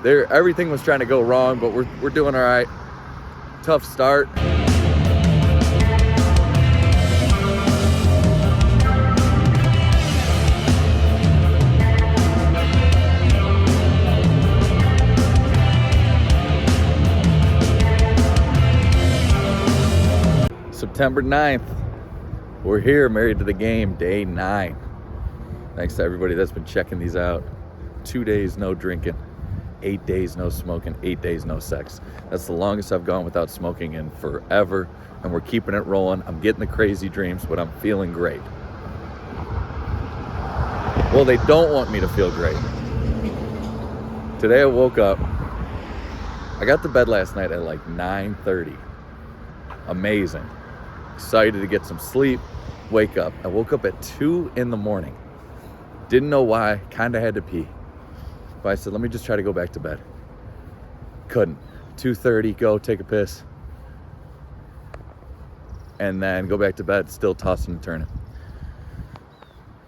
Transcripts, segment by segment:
everything was trying to go wrong, but we're doing all right. Tough start. September 9th, we're here, Married to the Game, day 9. Thanks to everybody that's been checking these out. 2 days no drinking, 8 days no smoking, 8 days no sex. That's the longest I've gone without smoking in forever, and we're keeping it rolling. I'm getting the crazy dreams, but I'm feeling great. Well, they don't want me to feel great. Today I woke up, I got to bed last night at like 9:30. Amazing. Excited to get some sleep, wake up. I woke up at 2 in the morning. Didn't know why, kind of had to pee. But I said, let me just try to go back to bed. Couldn't. 2:30, go take a piss. And then go back to bed, still tossing and turning.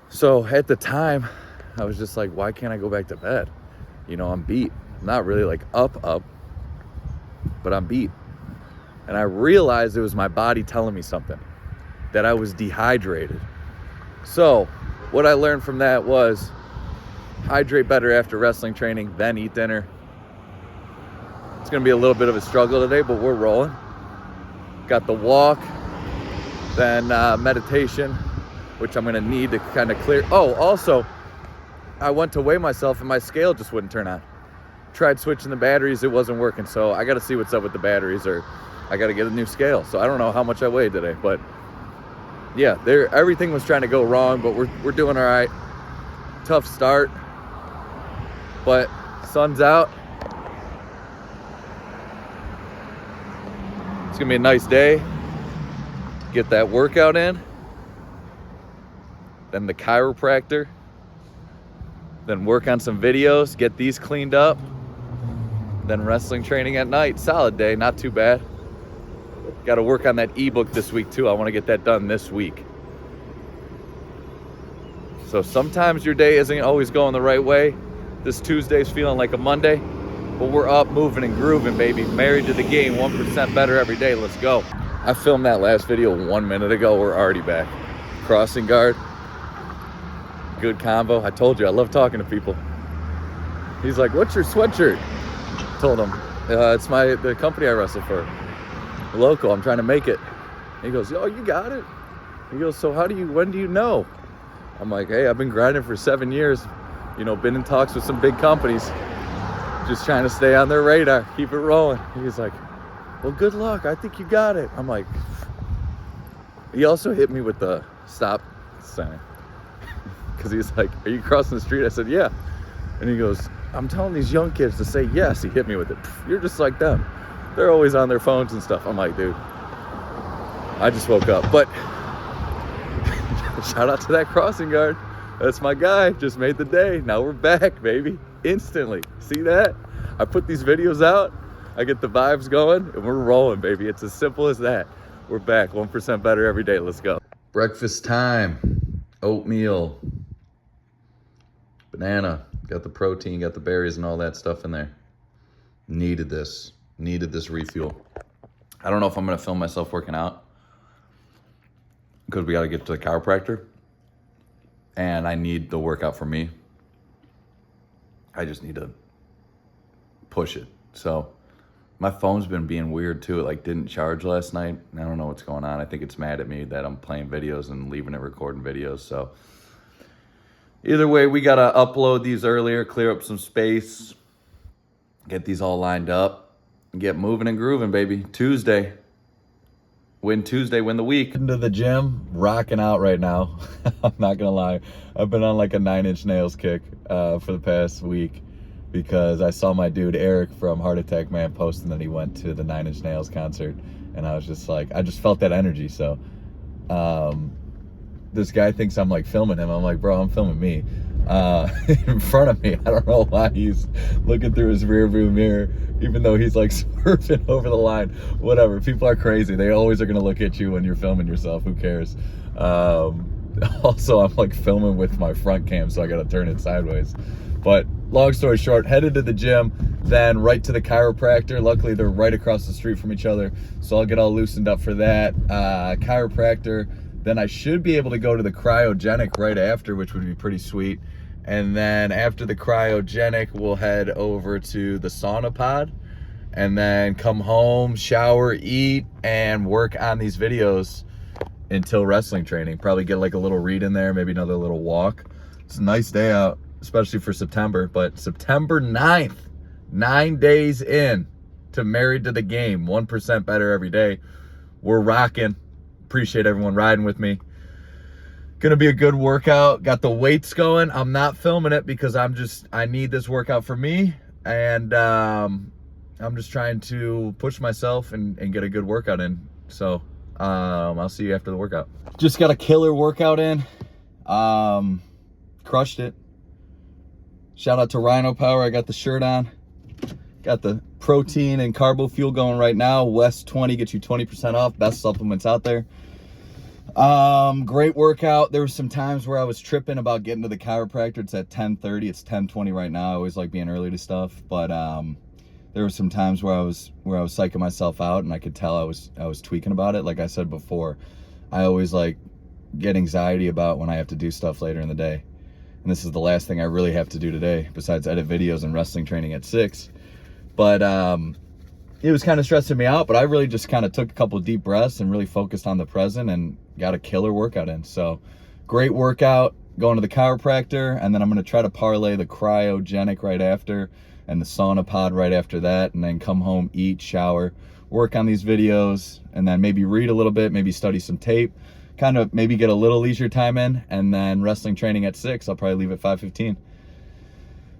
So at the time, I was just like, why can't I go back to bed? You know, I'm beat. I'm not really like up, but I'm beat. And I realized it was my body telling me something, that I was dehydrated. So what I learned from that was hydrate better after wrestling training, then eat dinner. It's gonna be a little bit of a struggle today, but we're rolling. Got the walk, then meditation, which I'm gonna need to kind of clear. Oh, also, I went to weigh myself and my scale just wouldn't turn on. Tried switching the batteries, it wasn't working. So I gotta see what's up with the batteries, or I gotta get a new scale. So I don't know how much I weighed today, but yeah, everything was trying to go wrong, but we're doing all right. Tough start, but sun's out. It's gonna be a nice day. Get that workout in, then the chiropractor, then work on some videos, get these cleaned up, then wrestling training at night. Solid day, not too bad. Got to work on that ebook this week too. I want to get that done this week. So sometimes your day isn't always going the right way. This Tuesday's feeling like a Monday, but we're up, moving and grooving, baby. Married to the game, 1% better every day. Let's go. I filmed that last video 1 minute ago. We're already back. Crossing guard. Good combo. I told you, I love talking to people. He's like, what's your sweatshirt? Told him, it's the company I wrestle for. Local, I'm trying to make it. He goes, oh, you got it? He goes, so when do you know? I'm like, hey, I've been grinding for 7 years. You know, been in talks with some big companies. Just trying to stay on their radar, keep it rolling. He's like, well, good luck. I think you got it. I'm like, he also hit me with the stop sign. Because he's like, are you crossing the street? I said, yeah. And he goes, I'm telling these young kids to say yes. He hit me with it. You're just like them. They're always on their phones and stuff. I'm like, dude, I just woke up. But shout out to that crossing guard. That's my guy. Just made the day. Now we're back, baby. Instantly. See that? I put these videos out. I get the vibes going, and we're rolling, baby. It's as simple as that. We're back. 1% better every day. Let's go. Breakfast time. Oatmeal. Banana. Got the protein, got the berries and all that stuff in there. Needed this refuel. I don't know if I'm gonna film myself working out because we gotta get to the chiropractor and I need the workout for me. I just need to push it. So my phone's been being weird too. It like didn't charge last night. I don't know what's going on. I think it's mad at me that I'm playing videos and leaving it recording videos. So either way, we gotta upload these earlier, clear up some space, get these all lined up, and get moving and grooving, baby. Tuesday. Win Tuesday, win the week. Into the gym, rocking out right now. I'm not gonna lie. I've been on like a 9 Inch Nails kick for the past week because I saw my dude Eric from Heart Attack Man posting that he went to the 9 Inch Nails concert. And I was just like, I just felt that energy. So this guy thinks I'm like filming him. I'm like, bro, I'm filming me. In front of me. I don't know why he's looking through his rear view mirror, even though he's like swerving over the line. Whatever. People are crazy. They always are going to look at you when you're filming yourself. Who cares? Also, I'm like filming with my front cam, so I got to turn it sideways. But long story short, headed to the gym, then right to the chiropractor. Luckily, they're right across the street from each other, so I'll get all loosened up for that. Chiropractor, then I should be able to go to the cryogenic right after, which would be pretty sweet. And then after the cryogenic, we'll head over to the sauna pod, and then come home, shower, eat, and work on these videos until wrestling training. Probably get like a little read in there, maybe another little walk. It's a nice day out, especially for September, but September 9th, 9 days in to Married to the Game, 1% better every day. We're rocking. Appreciate everyone riding with me. Gonna be a good workout. Got the weights going. I'm not filming it because I need this workout for me, and I'm just trying to push myself and get a good workout in. So I'll see you after the workout. Just got a killer workout in. Crushed it. Shout out to Rhino Power. I got the shirt on. Got the protein and carbo fuel going right now. West 20 gets you 20% off. Best supplements out there. Great workout. There were some times where I was tripping about getting to the chiropractor. It's at 10:30. It's 10:20 right now. I always like being early to stuff, but there were some times where I was psyching myself out, and I could tell I was tweaking about it. Like I said before, I always like get anxiety about when I have to do stuff later in the day. And this is the last thing I really have to do today, besides edit videos and wrestling training at 6. But it was kind of stressing me out, but I really just kind of took a couple deep breaths and really focused on the present and got a killer workout in. So great workout, going to the chiropractor, and then I'm going to try to parlay the cryogenic right after and the sauna pod right after that, and then come home, eat, shower, work on these videos, and then maybe read a little bit, maybe study some tape, kind of maybe get a little leisure time in, and then wrestling training at 6. I'll probably leave at 5:15.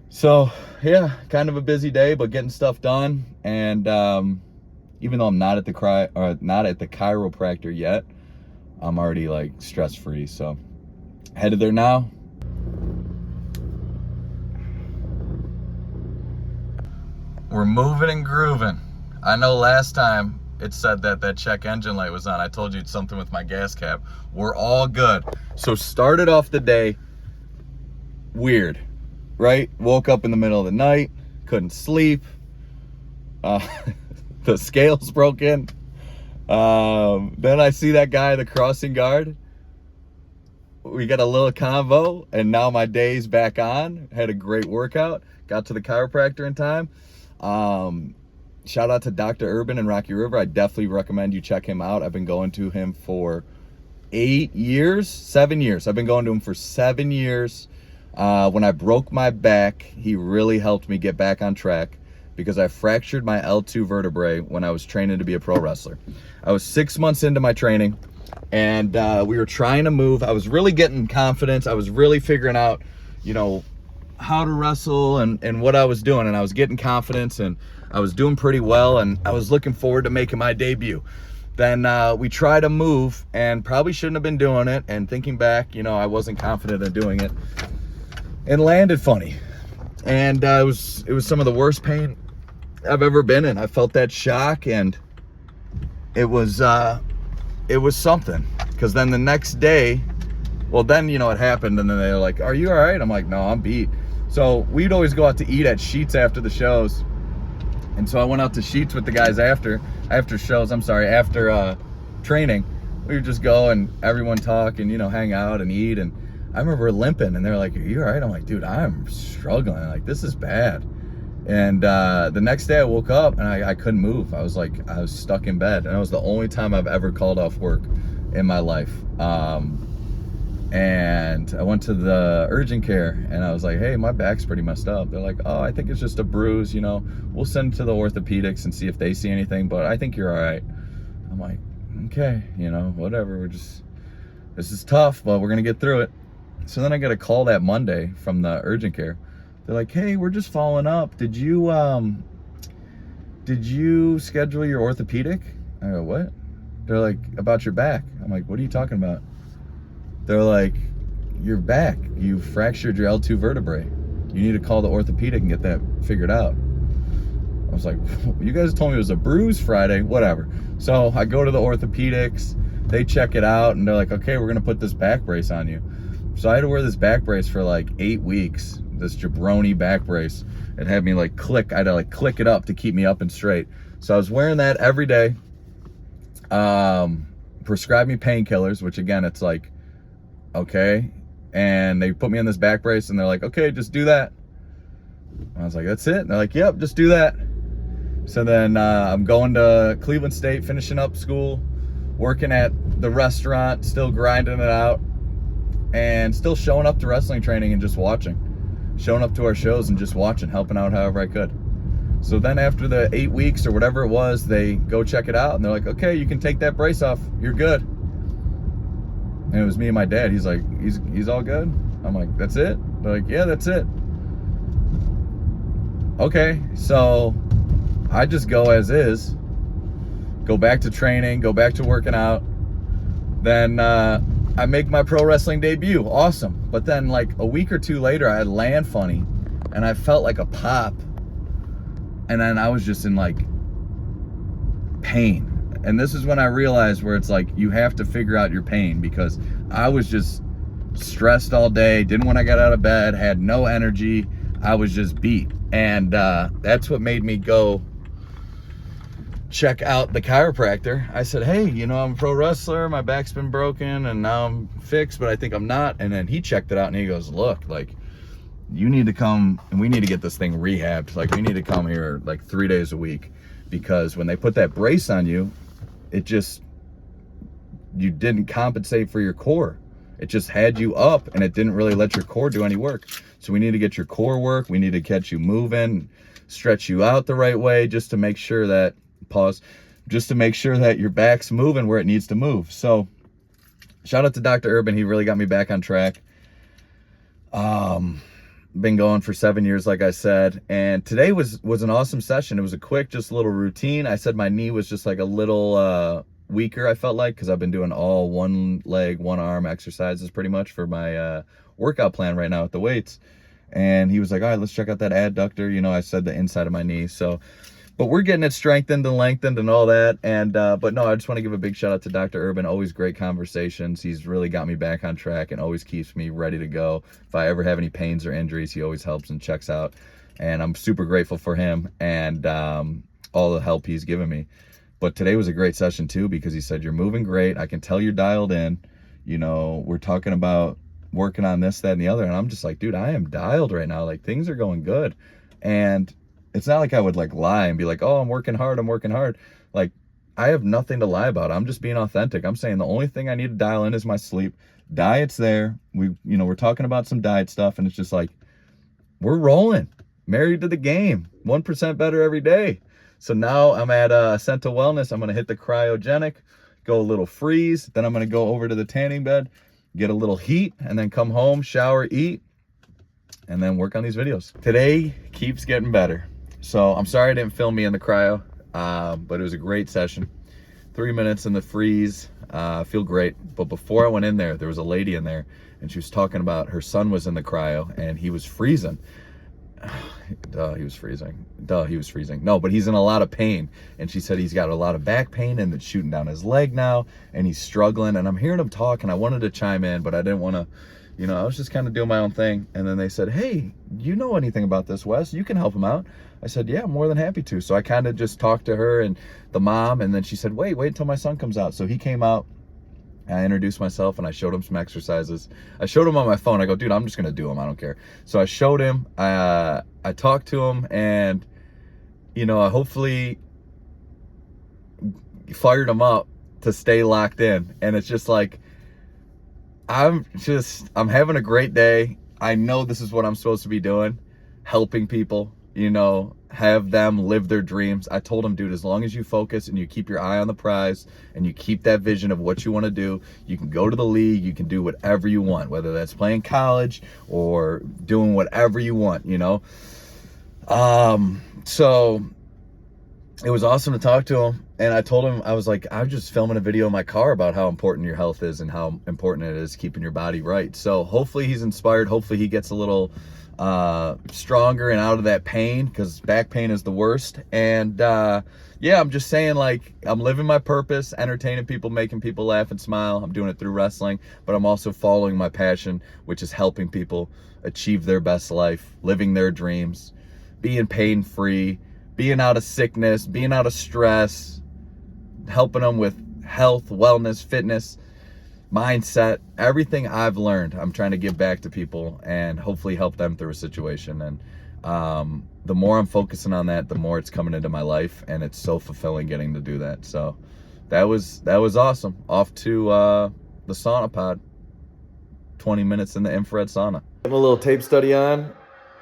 So yeah, kind of a busy day, but getting stuff done. And even though I'm not at the chiropractor yet, I'm already like stress free. So headed there now. We're moving and grooving. I know last time it said that check engine light was on. I told you it's something with my gas cap. We're all good. So started off the day weird, right? Woke up in the middle of the night, couldn't sleep. The scale's broken. Then I see that guy, the crossing guard. We got a little convo, and now my day's back on. Had a great workout. Got to the chiropractor in time. Shout out to Dr. Urban in Rocky River. I definitely recommend you check him out. I've been going to him for 7 years. I've been going to him for 7 years. When I broke my back, he really helped me get back on track because I fractured my L2 vertebrae when I was training to be a pro wrestler. I was 6 months into my training, and we were trying to move. I was really getting confidence. I was really figuring out, how to wrestle and what I was doing, and I was getting confidence, and I was doing pretty well, and I was looking forward to making my debut. Then we tried to move, and probably shouldn't have been doing it, and thinking back, I wasn't confident in doing it, and landed funny. And it was some of the worst pain I've ever been in. I felt that shock, and it was something, because then the next day, it happened, and then they were like, "Are you all right?" I'm like, "No, I'm beat." So we'd always go out to eat at Sheetz after the shows. And so I went out to Sheetz with the guys after training. We would just go and everyone talk and, hang out and eat. And I remember limping, and they're like, "Are you all right?" I'm like, "Dude, I'm struggling. Like, this is bad." And the next day I woke up and I couldn't move. I was stuck in bed. And it was the only time I've ever called off work in my life. And I went to the urgent care, and I was like, "Hey, my back's pretty messed up." They're like, "Oh, I think it's just a bruise, we'll send it to the orthopedics and see if they see anything, but I think you're all right." I'm like, "Okay, whatever, this is tough, but we're gonna get through it." So then I got a call that Monday from the urgent care. They're like, "Hey, we're just following up. Did you schedule your orthopedic?" I go, "What?" They're like, "About your back." I'm like, "What are you talking about?" They're like, "Your back, you fractured your L2 vertebrae. You need to call the orthopedic and get that figured out." I was like, "You guys told me it was a bruise Friday," whatever. So I go to the orthopedics, they check it out, and they're like, "Okay, we're gonna put this back brace on you." So I had to wear this back brace for like 8 weeks, this jabroni back brace. It had me like click, I had to like click it up to keep me up and straight. So I was wearing that every day. Prescribed me painkillers, which again, it's like, okay. And they put me in this back brace and they're like, okay, just do that. I was like, that's it? And they're like, yep, just do that. So then I'm going to Cleveland State, finishing up school, working at the restaurant, still grinding it out, and still showing up to wrestling training and just watching. Showing up to our shows and just watching, helping out however I could. So then after the 8 weeks or whatever it was, they go check it out and they're like, okay, you can take that brace off. You're good. And it was me and my dad. He's like, he's all good? I'm like, that's it? They're like, yeah, that's it. Okay, so I just go as is, go back to training, go back to working out. Then I make my pro wrestling debut. Awesome. But then like a week or two later, I land funny and I felt like a pop. And then I was just in like pain. And this is when I realized where it's like, you have to figure out your pain, because I was just stressed all day, didn't want to get out of bed, had no energy. I was just beat. And that's what made me go check out the chiropractor. I said, hey, you know, I'm a pro wrestler, my back's been broken and now I'm fixed, but I think I'm not. And then he checked it out and he goes, look, like, you need to come and we need to get this thing rehabbed. Like, we need to come here like 3 days a week, because when they put that brace on you, it just, you didn't compensate for your core. It just had you up and it didn't really let your core do any work. So we need to get your core work. We need to get you moving, stretch you out the right way, just to make sure that, just to make sure that your back's moving where it needs to move. So shout out to Dr. Urban. He really got me back on track. Been going for 7 years, like I said. And today was an awesome session. It was a quick, just a little routine. I said my knee was just like a little weaker, I felt like, because I've been doing all one leg, one arm exercises pretty much for my workout plan right now with the weights. And he was like, all right, let's check out that adductor. You know, I said the inside of my knee. So, but we're getting it strengthened and lengthened and all that. And, but no, I just want to give a big shout out to Dr. Urban. Always great conversations. He's really got me back on track and always keeps me ready to go. If I ever have any pains or injuries, he always helps and checks out. And I'm super grateful for him and all the help he's given me. But today was a great session too, because he said, you're moving great. I can tell you're dialed in. You know, we're talking about working on this, that, and the other. And I'm just like, dude, I am dialed right now. Like, things are going good. And it's not like I would like lie and be like, oh, I'm working hard. Like, I have nothing to lie about. I'm just being authentic. I'm saying the only thing I need to dial in is my sleep. Diet's there. We're talking about some diet stuff, and it's just like, we're rolling. Married to the game. 1% better every day. So now I'm at Ascenta Wellness. I'm going to hit the cryogenic, go a little freeze. Then I'm going to go over to the tanning bed, get a little heat, and then come home, shower, eat, and then work on these videos. Today keeps getting better. So I'm sorry I didn't film me in the cryo, but it was a great session. 3 minutes in the freeze, feel great. But before I went in there, there was a lady in there, and she was talking about her son was in the cryo, and he was freezing. He was freezing. No, but he's in a lot of pain. And she said he's got a lot of back pain and it's shooting down his leg now, and he's struggling. And I'm hearing him talk, and I wanted to chime in, but I didn't want to, I was just kind of doing my own thing. And then they said, hey, you know anything about this, Wes? You can help him out. I said, yeah, I'm more than happy to. So I kind of just talked to her and the mom, and then she said, wait until my son comes out. So he came out. I introduced myself and I showed him some exercises. I showed him on my phone. I go, dude, I'm just going to do them. I don't care. So I showed him, I talked to him, and, I hopefully fired him up to stay locked in. And it's just like, I'm having a great day. I know this is what I'm supposed to be doing, helping people, have them live their dreams. I told him, dude, as long as you focus and you keep your eye on the prize and you keep that vision of what you want to do, you can go to the league, you can do whatever you want, whether that's playing college or doing whatever you want, So it was awesome to talk to him. And I told him, I was like, I'm just filming a video in my car about how important your health is and how important it is keeping your body right. So hopefully he's inspired. Hopefully he gets a little stronger and out of that pain, because back pain is the worst. And yeah, I'm just saying, like, I'm living my purpose, entertaining people, making people laugh and smile. I'm doing it through wrestling, but I'm also following my passion, which is helping people achieve their best life, living their dreams, being pain-free, being out of sickness, being out of stress, helping them with health, wellness, fitness, mindset. Everything I've learned, I'm trying to give back to people and hopefully help them through a situation. And the more I'm focusing on that, the more it's coming into my life, and it's so fulfilling getting to do that. So that was awesome. Off to the sauna pod. 20 minutes in the infrared sauna. I'm a little tape study on,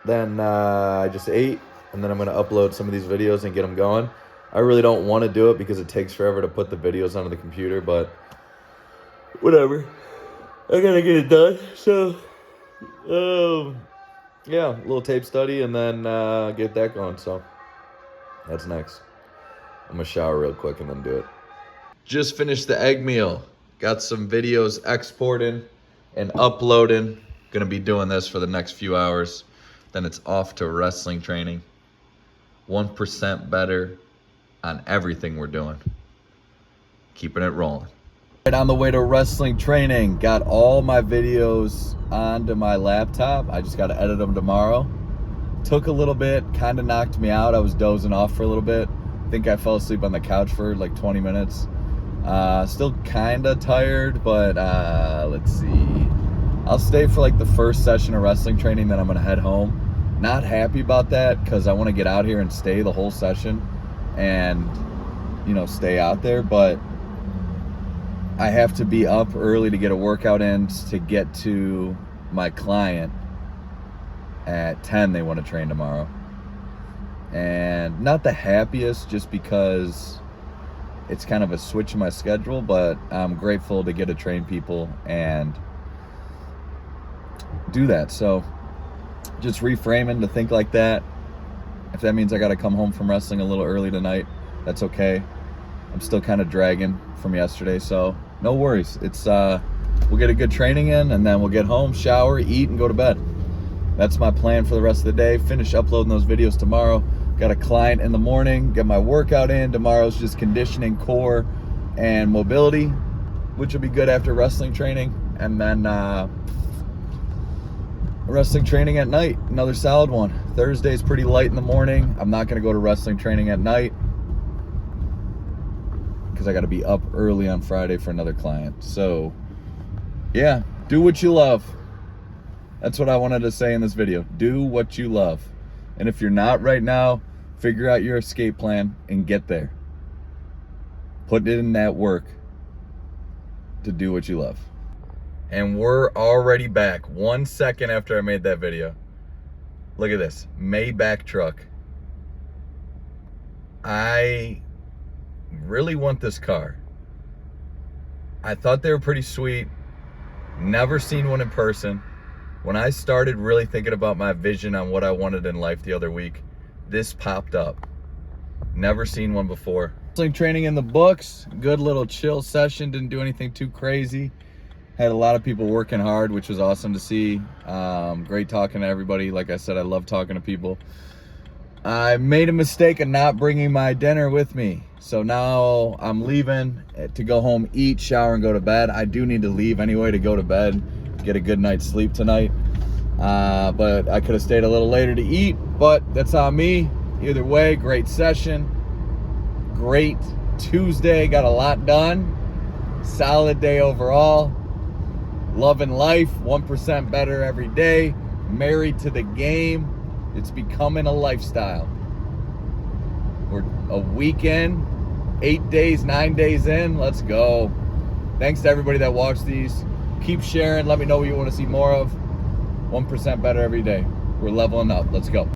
then I just ate, and then I'm going to upload some of these videos and get them going. I really don't want to do it because it takes forever to put the videos onto the computer, but whatever. I gotta get it done. So, yeah, a little tape study and then get that going. So that's next. I'm gonna shower real quick and then do it. Just finished the egg meal. Got some videos exporting and uploading. Gonna be doing this for the next few hours. Then it's off to wrestling training. 1% better on everything we're doing. Keeping it rolling. Right on the way to wrestling training. Got all my videos onto my laptop. I just got to edit them tomorrow. Took a little bit, kind of knocked me out. I was dozing off for a little bit. I think I fell asleep on the couch for like 20 minutes. Still kind of tired, but let's see. I'll stay for like the first session of wrestling training, then I'm going to head home. Not happy about that because I want to get out here and stay the whole session and, you know, stay out there, but I have to be up early to get a workout in to get to my client at 10. They want to train tomorrow. And not the happiest just because it's kind of a switch in my schedule, but I'm grateful to get to train people and do that. So just reframing to think like that. If that means I got to come home from wrestling a little early tonight, that's okay. I'm still kind of dragging from yesterday, so no worries. It's we'll get a good training in, and then we'll get home, shower, eat, and go to bed. That's my plan for the rest of the day. Finish uploading those videos tomorrow. Got a client in the morning, get my workout in. Tomorrow's just conditioning, core, and mobility, which will be good after wrestling training. And then wrestling training at night, another solid one. Thursday's pretty light in the morning. I'm not going to go to wrestling training at night because I got to be up early on Friday for another client. So yeah, do what you love. That's what I wanted to say in this video. Do what you love. And if you're not right now, figure out your escape plan and get there. Put in that work to do what you love. And we're already back 1 second after I made that video. Look at this, Maybach truck. I really want this car. I thought they were pretty sweet. Never seen one in person. When I started really thinking about my vision on what I wanted in life the other week, this popped up. Never seen one before. Wrestling training in the books. Good little chill session. Didn't do anything too crazy. Had a lot of people working hard, which was awesome to see. Great talking to everybody. Like I said, I love talking to people. I made a mistake of not bringing my dinner with me. So now I'm leaving to go home, eat, shower, and go to bed. I do need to leave anyway to go to bed, get a good night's sleep tonight. But I could have stayed a little later to eat, but that's on me. Either way, great session. Great Tuesday, got a lot done. Solid day overall. Loving life, 1% better every day. Married to the game. It's becoming a lifestyle. We're a weekend, 8 days, 9 days in. Let's go. Thanks to everybody that watched these. Keep sharing. Let me know what you want to see more of. 1% better every day. We're leveling up. Let's go.